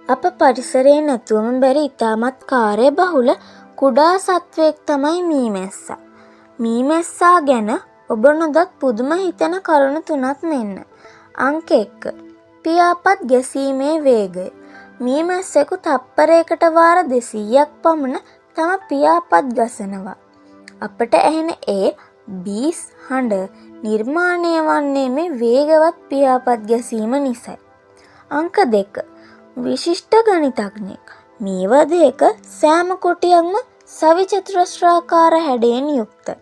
අප පරිසරයේ නැතුවම බැරි ඉතාමත් කාර්යබහුල කුඩා සත්වයෙක් තමයි මීමැස්සා. මීමැස්සා ගැන ඔබ නොදත් පුදුම හිතෙන කරුණු 3ක් මෙන්න. අංක 1. පියාපත් ගැසීමේ වේගය. මීමැස්සෙකු තප්පරයකට වාර 200ක් පමණ තම පියාපත් ගසනවා. අපට ඇහෙන ඒ බීස් හඬ නිර්මාණය වන්නේ මේ වේගවත් පියාපත් ගැසීම නිසයි. අංක 2. විශිෂ්ට ගණිතඥයෙක්. මේ වදයක සෑම කොටියක්ම සවිචතුරස්‍රාකාර හැඩයෙන් යුක්තයි.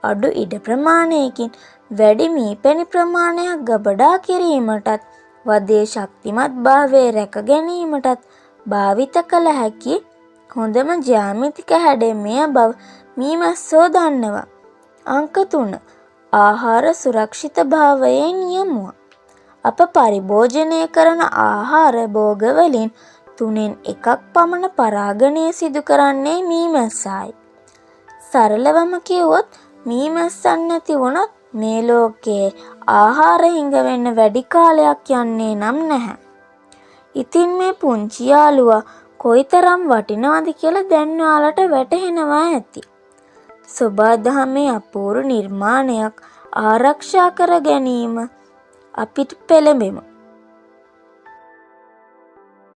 අඩු ඉඩ ප්‍රමාණයකින් වැඩි මීපැණි ප්‍රමාණයක් ගබඩා කිරීමටත් වදයේ ශක්තිමත් භාවය රැක ගැනීමටත් භාවිත කළ හැකි හොඳම ජ්‍යාමිතික හැඩය මෙය බව මීමැස්සෝ දන්නවා. අංක 3. ආහාර සුරක්ෂිත භාවයේ නියමුව. අප පරිභෝජනය කරන ආහාර භෝගවලින් 3න් 1ක් පමණ පරාගණය සිදු කරන්නේ මීමැස්සායි. සරලවම කිව්වොත් මීමැස්සන් නැති වුණොත් මේ ලෝකයේ ආහාර හිඟවෙන්න වැඩි කාලයක් යන්නේ නම් නැහැ. ඉතින් මේ පුංචි යාළුවා කොයිතරම් වටිනවද කියලා දැන් ඔයාලට වැටහෙනවා ඇති. සොබාදහමේ අපූර්ව නිර්මාණයක් ආරක්ෂා කර ගැනීම අපිට පෙළඹෙමු.